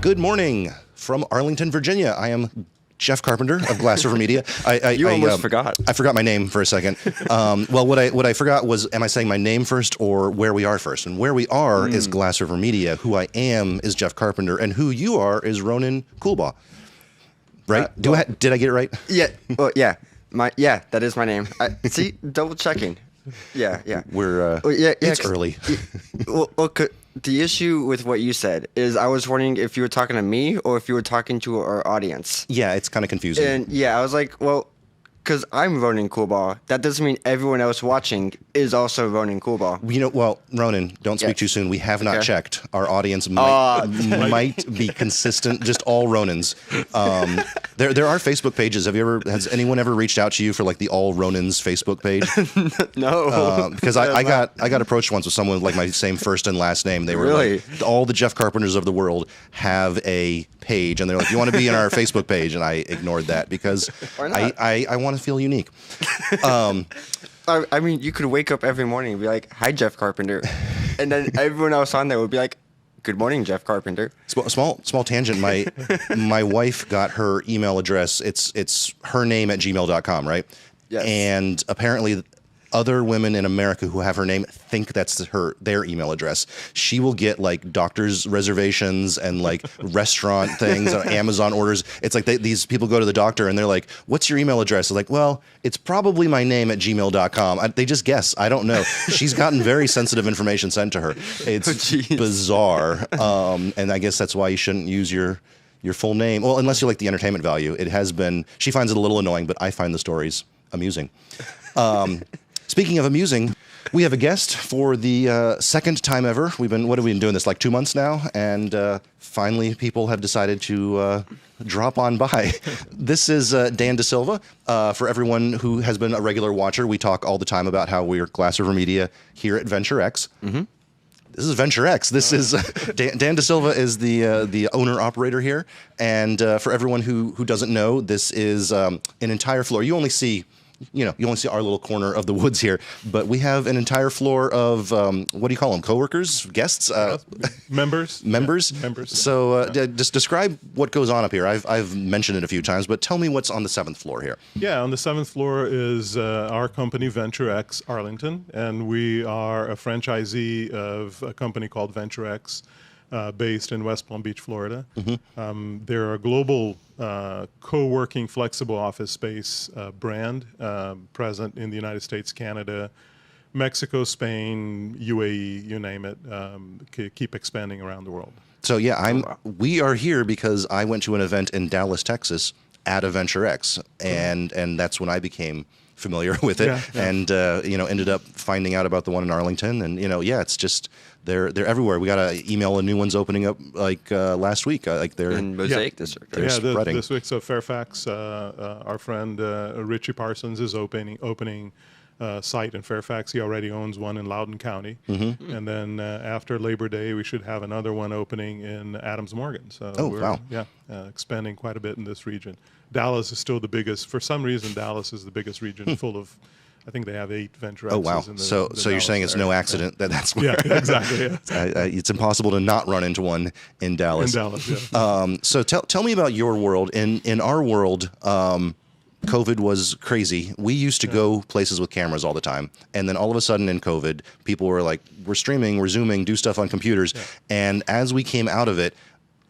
Good morning from Arlington, Virginia. I am Jeff Carpenter of Glass River Media. You almost forgot. I forgot my name for a second. Well, what I forgot was, am I saying my name first or where we are first? And where we are is Glass River Media. Who I am is Jeff Carpenter, and who you are is Ronan Coolbaugh. Right? Did I get it right? Yeah. Well, yeah. That is my name. See, double checking. Yeah. It's early. The issue with what you said is I was wondering if you were talking to me or if you were talking to our audience. Yeah, it's kind of confusing. And yeah, I was like, well, because I'm Ronan Coolbaugh, that doesn't mean everyone else watching is also Ronan Coolbaugh. Well, Ronan, don't speak too soon. We have not checked. Our audience might be consistent, just all Ronans. There are Facebook pages. Has anyone ever reached out to you for like the All Ronans Facebook page? No. Because I got approached once with someone with like my same first and last name. They were like, all the Jeff Carpenters of the world have a page, and they're like, you want to be in our Facebook page? And I ignored that because I want to feel unique. I mean, you could wake up every morning and be like, "Hi, Jeff Carpenter," and then everyone else on there would be like, "Good morning, Jeff Carpenter." Small tangent. My wife got her email address. It's her name at gmail.com, right? Yes. And apparently, other women in America who have her name think that's their email address. She will get like doctor's reservations and like restaurant things, Amazon orders. It's like these people go to the doctor and they're like, "What's your email address?" They're like, "Well, it's probably my name at gmail.com. They just guess. I don't know. She's gotten very sensitive information sent to her. It's bizarre. And I guess that's why you shouldn't use your full name. Well, unless you like the entertainment value. It has been, she finds it a little annoying, but I find the stories amusing. Speaking of amusing, we have a guest for the second time ever. What have we been doing this, like 2 months now? And finally, people have decided to drop on by. This is Dan da Silva. For everyone who has been a regular watcher, we talk all the time about how we're Glass River Media here at Venture X. Mm-hmm. This is Venture X. This is Dan da Silva is the owner-operator here. And for everyone who doesn't know, this is an entire floor. You only see our little corner of the woods here, but we have an entire floor of, what do you call them, coworkers, guests? Members. Members? Yeah. Members. So just describe what goes on up here. I've mentioned it a few times, but tell me what's on the 7th floor here. Yeah, on the 7th floor is our company, Venture X Arlington, and we are a franchisee of a company called Venture X, based in West Palm Beach, Florida. Mm-hmm. They're a global co-working flexible office space brand present in the United States, Canada, Mexico, Spain, UAE, you name it, keep expanding around the world. So yeah, we are here because I went to an event in Dallas, Texas at a Venture X, and that's when I became familiar with it, and ended up finding out about the one in Arlington, and it's just they're everywhere. We got an email, a new one's opening up like last week, like they're in Mosaic District. They're spreading. This week. So Fairfax, our friend Richie Parsons is opening site in Fairfax. He already owns one in Loudoun County, and then after Labor Day, we should have another one opening in Adams Morgan. So wow. Expanding quite a bit in this region. Dallas is still the biggest. For some reason, Dallas is the biggest region, full of. I think they have 8 Venture X's. Oh wow! In the so you're saying it's no accident that's where? Yeah, exactly. Yeah. It's impossible to not run into one in Dallas. Yeah. So tell me about your world. In our world, COVID was crazy. We used to go places with cameras all the time, and then all of a sudden in COVID, people were like, "We're streaming, we're Zooming, do stuff on computers." Yeah. And as we came out of it,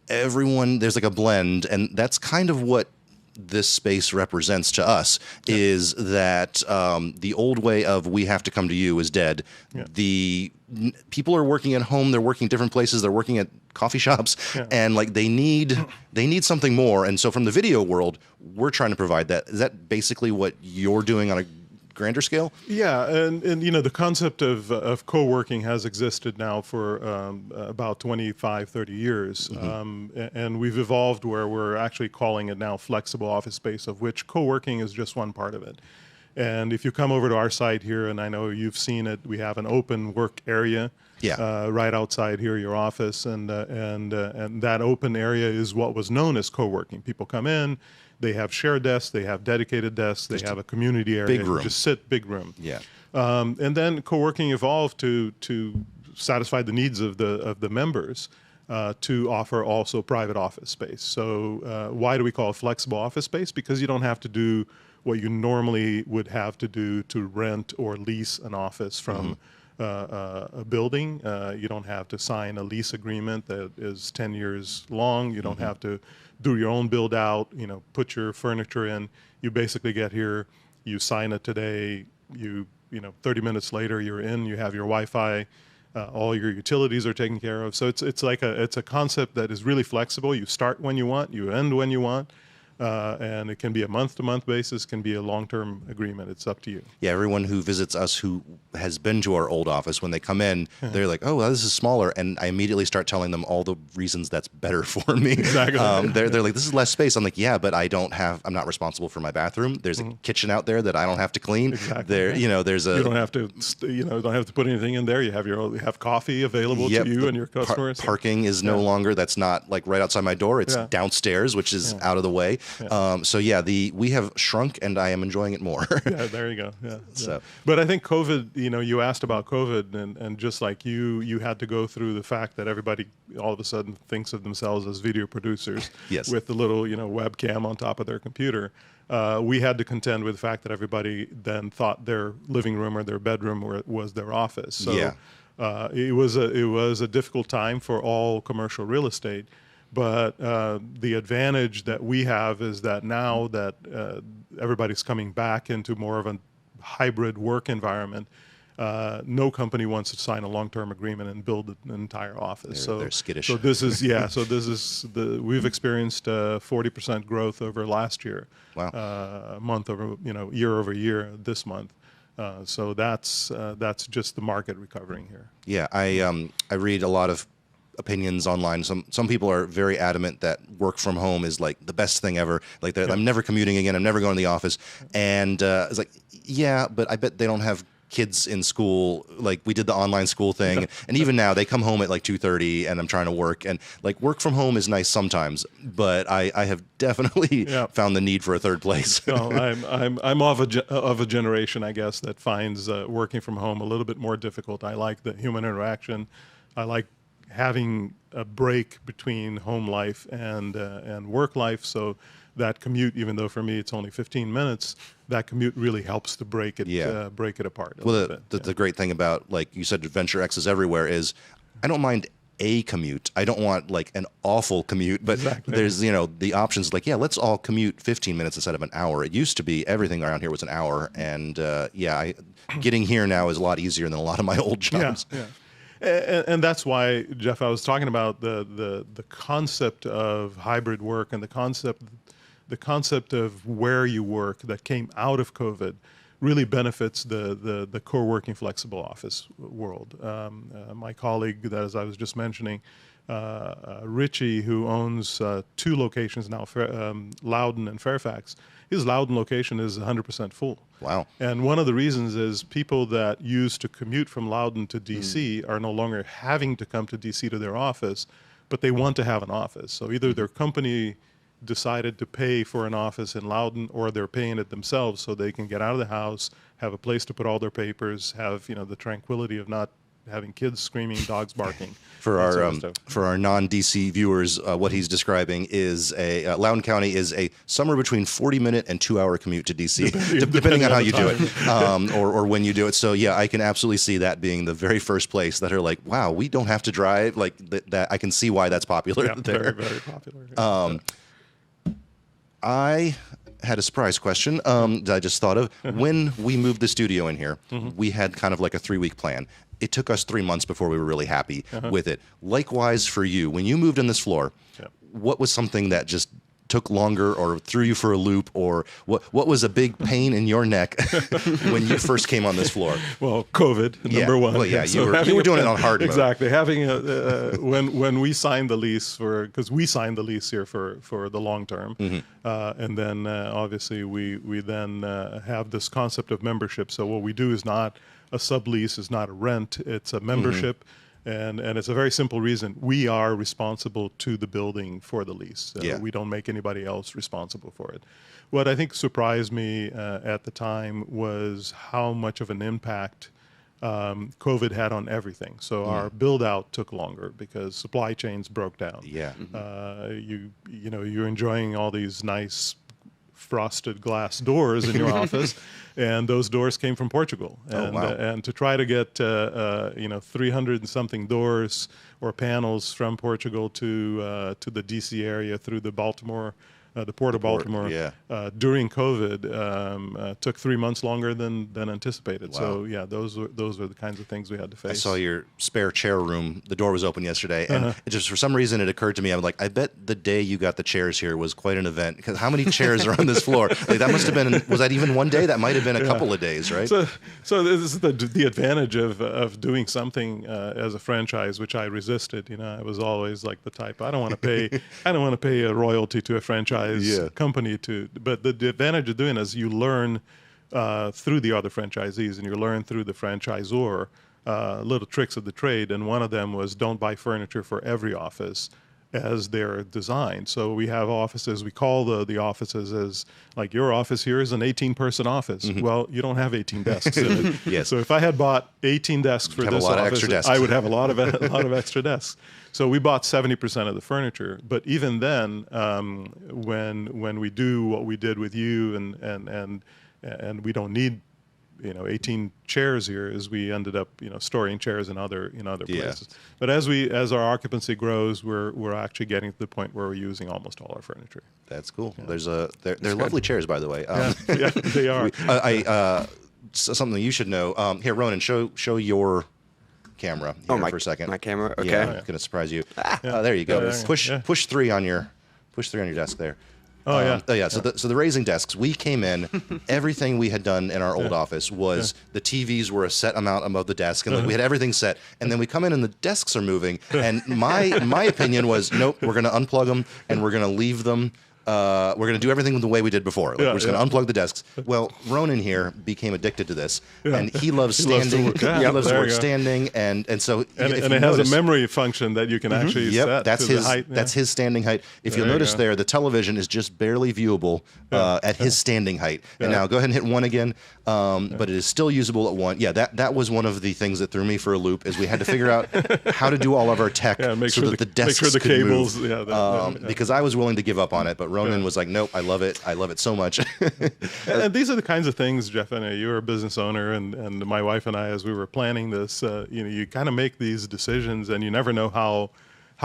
there's like a blend, and that's kind of what this space represents to us, is that the old way of we have to come to you is dead. Yeah. The people are working at home, they're working different places, they're working at coffee shops, and like they need something more. And so from the video world, we're trying to provide that. Is that basically what you're doing on a grander scale? Yeah, and the concept of co-working has existed now for about 25, 30 years. And we've evolved where we're actually calling it now flexible office space, of which co-working is just one part of it. And if you come over to our site here, and I know you've seen it, we have an open work area right outside here, your office, and that open area is what was known as co-working. People come in, they have shared desks, they have dedicated desks, they have a community area. Big room. Just sit, big room. Yeah. And then co-working evolved to satisfy the needs of the members. to offer also private office space. So why do we call it flexible office space? Because you don't have to do what you normally would have to do to rent or lease an office from a building. You don't have to sign a lease agreement that is 10 years long. You don't have to do your own build out, put your furniture in. You basically get here, you sign it today, 30 minutes later you're in, you have your Wi-Fi, all your utilities are taken care of. So it's a concept that is really flexible. You start when you want, you end when you want. And it can be a month-to-month basis, can be a long-term agreement. It's up to you. Yeah, everyone who visits us who has been to our old office, when they come in, they're like, oh, well, this is smaller. And I immediately start telling them all the reasons that's better for me. Exactly. They're like, this is less space. I'm like, yeah, but I'm not responsible for my bathroom. There's a kitchen out there that I don't have to clean. Exactly. There's a... You don't have to, don't have to put anything in there. You have coffee available to you and your customers. Parking is no longer, that's not like right outside my door. It's downstairs, which is out of the way. Yeah. We have shrunk, and I am enjoying it more. Yeah, there you go. Yeah. So, but I think COVID. You asked about COVID, and just like you had to go through the fact that everybody all of a sudden thinks of themselves as video producers. Yes. With the little webcam on top of their computer. We had to contend with the fact that everybody then thought their living room or their bedroom was their office. So it was a difficult time for all commercial real estate. But the advantage that we have is that now that everybody's coming back into more of a hybrid work environment, no company wants to sign a long-term agreement and build an entire office. They're skittish. So this is we've experienced 40% growth over last year. Wow. Year over year this month. So that's just the market recovering here. Yeah, I read a lot of opinions online. Some people are very adamant that work from home is like the best thing ever. Like I'm never commuting again. I'm never going to the office. And it's like, yeah, but I bet they don't have kids in school. Like we did the online school thing, and even now they come home at like 2:30, and I'm trying to work. And like work from home is nice sometimes, but I have definitely found the need for a third place. No, I'm of a generation, I guess, that finds working from home a little bit more difficult. I like the human interaction. I like having a break between home life and work life, so that commute, even though for me it's only 15 minutes, that commute really helps to break it apart. The great thing about, like you said, Venture X is everywhere is I don't mind a commute. I don't want like an awful commute, but there's the options like let's all commute 15 minutes instead of an hour. It used to be everything around here was an hour, and getting here now is a lot easier than a lot of my old jobs. Yeah. And that's why, Jeff, I was talking about the concept of hybrid work and the concept of where you work that came out of COVID really benefits the co-working flexible office world. My colleague, that as I was just mentioning, Richie, who owns 2 locations now, Loudoun and Fairfax, his Loudoun location is 100% full. Wow. And one of the reasons is people that used to commute from Loudoun to D.C. are no longer having to come to D.C. to their office, but they want to have an office. So either their company decided to pay for an office in Loudoun, or they're paying it themselves so they can get out of the house, have a place to put all their papers, have the tranquility of not having kids screaming, dogs barking. For our non-DC viewers, what he's describing is Loudoun County is a somewhere between 40-minute and 2-hour commute to DC, depending on how you do it, or when you do it. So yeah, I can absolutely see that being the very first place that are like, wow, we don't have to drive. Like that, I can see why that's popular. Yeah, there. Very, very popular. I had a surprise question that I just thought of. When we moved the studio in here, we had kind of like a 3-week plan. It took us 3 months before we were really happy with it. Likewise for you, when you moved in this floor, what was something that just took longer or threw you for a loop, or what was a big pain in your neck when you first came on this floor? Well, COVID, number one. Well, yeah, you were doing it on hard mode. Exactly. Having when we signed the lease because we signed the lease here for the long term, and then obviously we then have this concept of membership. So what we do is not a sublease, is not a rent, it's a membership. And it's a very simple reason. We are responsible to the building for the lease. We don't make anybody else responsible for it. What I think surprised me at the time was how much of an impact COVID had on everything. So our build out took longer because supply chains broke down. Yeah. You're enjoying all these nice frosted glass doors in your office, and those doors came from Portugal. And, and to try to get 300 and something doors or panels from Portugal to the DC area through the Baltimore. The Port of Baltimore during COVID took 3 months longer than anticipated. Wow. So yeah, those were the kinds of things we had to face. I saw your spare chair room. The door was open yesterday, and it just for some reason it occurred to me. I'm like, I bet the day you got the chairs here was quite an event, because how many chairs are on this floor? Like, that must have been. Was that even one day? That might have been a couple of days, right? So this is the advantage of doing something as a franchise, which I resisted. I was always like the type, I don't want to pay a royalty to a franchise company but the advantage of doing it is you learn through the other franchisees, and you learn through the franchisor little tricks of the trade. And one of them was, don't buy furniture for every office as they're designed. So we have offices, we call the offices as, like, your office here is an 18-person office. Well, you don't have 18 desks in it. Yes. So if I had bought 18 desks for this office, I would have a lot of extra desks. So we bought 70% of the furniture. But even then, when we do what we did with you, and we don't need 18 chairs here, is we ended up storing chairs in other places. But as our occupancy grows, we're actually getting to the point where we're using almost all our furniture. That's cool. Yeah. They're lovely chairs, by the way. Yeah, they are. Something you should know. Here, Ronan, show your camera here for a second. My camera. Okay. Yeah, I'm going to surprise you. There you go. Push 3 on your desk there. So the raising desks, we came in, everything we had done in our old office was the TVs were a set amount above the desk, and we had everything set. And then we come in and the desks are moving. And my opinion was, nope, we're going to unplug them and we're going to leave them. We're going to do everything the way we did before. We're just going to unplug the desks. Well, Ronan here became addicted to this, and he loves standing. He loves to work standing, and so it has a memory function that you can actually set. That's his height. That's his standing height. If you'll notice there, the television is just barely viewable at his standing height. And now go ahead and hit 1 again. But it is still usable at 1. Yeah, that was one of the things that threw me for a loop, is we had to figure out how to do all of our tech so that the desks make sure the could cables move. Because I was willing to give up on it, but Ronan was like, nope, I love it so much. And these are the kinds of things, Jeff, and you're a business owner, and my wife and I, as we were planning this, you kind of make these decisions, and you never know how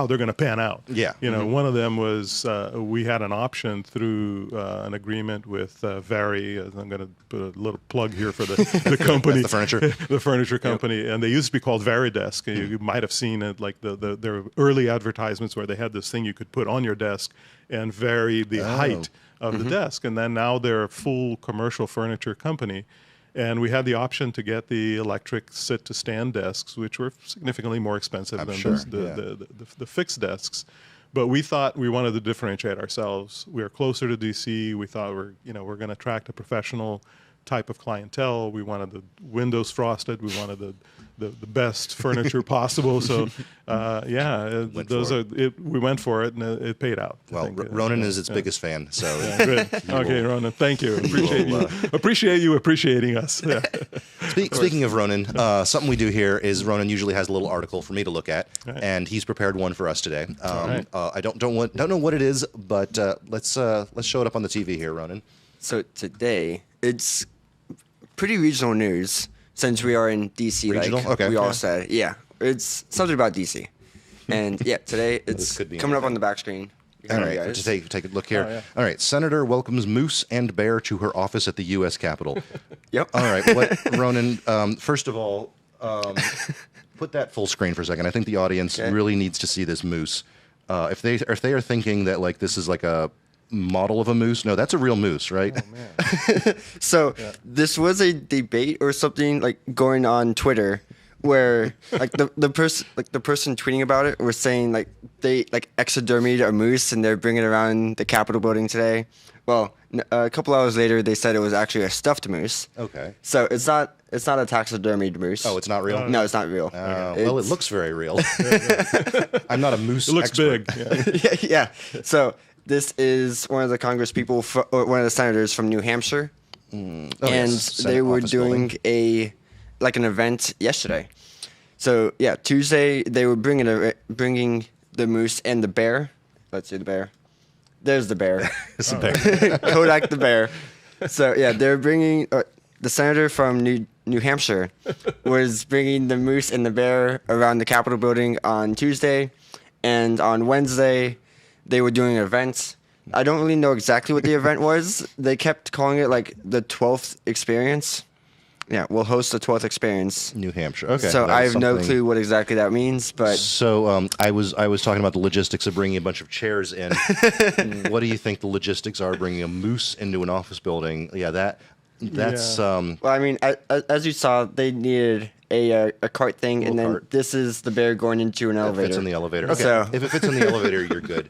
they're going to pan out. Yeah. One of them was we had an option through an agreement with Vari. I'm going to put a little plug here for the company. The furniture. The furniture company. And they used to be called Varidesk. You might have seen it, like their early advertisements where they had this thing you could put on your desk and vary the height of the desk. And then now they're a full commercial furniture company. And we had the option to get the electric sit-to-stand desks, which were significantly more expensive than the fixed desks. But we thought we wanted to differentiate ourselves. We are closer to DC. We thought we're going to attract a professional type of clientele. We wanted the windows frosted. We wanted the best furniture possible. So, we went for it, and it paid out. Well, Ronan is its biggest fan. So good. Okay, Ronan, thank you. Appreciate you appreciating us. Yeah. Speaking of Ronan, something we do here is Ronan usually has a little article for me to look at, and he's prepared one for us today. I don't know what it is, but let's show it up on the TV here, Ronan. So today it's pretty regional news, since we are in DC. Regional? Like okay. We all said, it's something about DC. And today it's coming up on the back screen. All right, to take a look here. All right, Senator welcomes moose and bear to her office at the U.S. Capitol. Yep. All right, Ronan, first of all, put that full screen for a second. I think the audience really needs to see this moose. If they are thinking that like this is like a model of a moose, no, that's a real moose, right? Oh, man. So this was a debate or something like going on Twitter, where like the person tweeting about it was saying like they like exodermied a moose and they're bringing it around the Capitol building today. Well, a couple hours later they said it was actually a stuffed moose. Okay. So it's not a taxidermied moose. Oh, it's not real? No, it's not real. Well, it looks very real. I'm not a moose. It looks expert. big. Yeah. So this is one of the Congress people, one of the senators from New Hampshire, and they were doing a like an event yesterday. So yeah, Tuesday they were bringing the moose and the bear. Let's see the bear. There's the bear. It's a bear. Kodak the bear. So yeah, they're bringing the senator from New Hampshire was bringing the moose and the bear around the Capitol building on Tuesday, and on Wednesday they were doing an event. I don't really know exactly what the event was. They kept calling it like the 12th experience. Yeah, we'll host the 12th experience. New Hampshire. Okay. So I that's have no something- clue what exactly that means, but So I was talking about the logistics of bringing a bunch of chairs in. What do you think the logistics are bringing a moose into an office building? Yeah, that's well, I mean, as you saw, they needed a cart thing, and then cart. this is the bear going into an It elevator. fits in the elevator. Okay. So- If it fits in the elevator, you're good.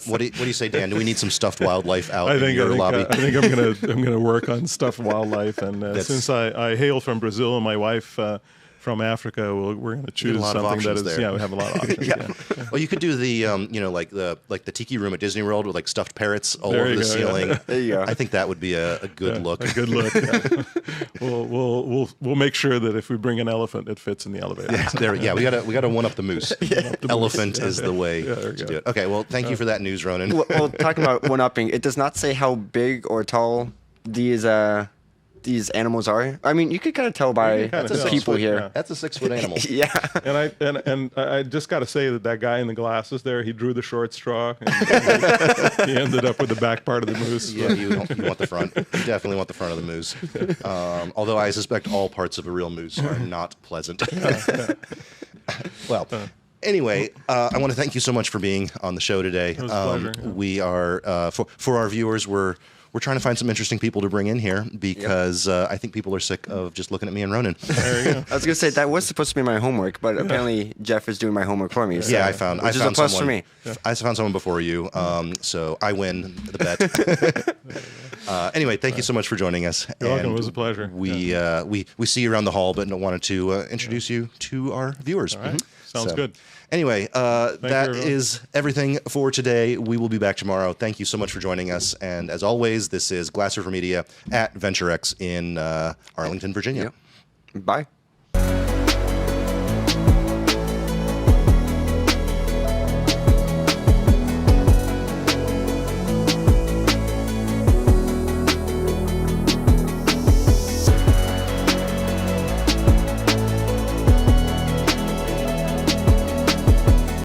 What do you say, Dan? Do we need some stuffed wildlife out in your lobby? I think I'm gonna work on stuffed wildlife, and since I hail from Brazil and my wife from Africa, we're gonna choose lot of something that options is there. we have a lot of options. yeah. Well, you could do the like the tiki room at Disney World with like stuffed parrots all There over you the go, yeah. cieling. There you go. I think that would be a good look. A good look. Yeah. We'll make sure that if we bring an elephant, it fits in the elevator. We gotta one up the moose. Elephant is the way there we to go. do it. Okay, well, thank you for that news, Ronan. well, talking about one-upping, it does not say how big or tall these animals are. I mean, you could kind of tell by kinda the tell. people here. Yeah. That's a 6-foot animal. Yeah. And I just got to say that guy in the glasses there, he drew the short straw. And he ended up with the back part of the moose. Yeah, you want the front. You definitely want the front of the moose. Although I suspect all parts of a real moose are not pleasant. Well, anyway, I want to thank you so much for being on the show today. It was a pleasure. Yeah. We are for our viewers, we're trying to find some interesting people to bring in here because I think people are sick of just looking at me and Ronan. There you go. I was gonna say that was supposed to be my homework, but apparently Jeff is doing my homework for me. So, Yeah, I found which is a plus someone, for me. I found someone before you, so I win the bet. Anyway, thank you so much for joining us. You're welcome. And It was a pleasure. We see you around the hall, but wanted to introduce you to our viewers. All right. Sounds So, good. Anyway, that everyone. is everything for today. We will be back tomorrow. Thank you so much for joining us. And as always, this is Glass River Media at Venture X in Arlington, Virginia. Bye.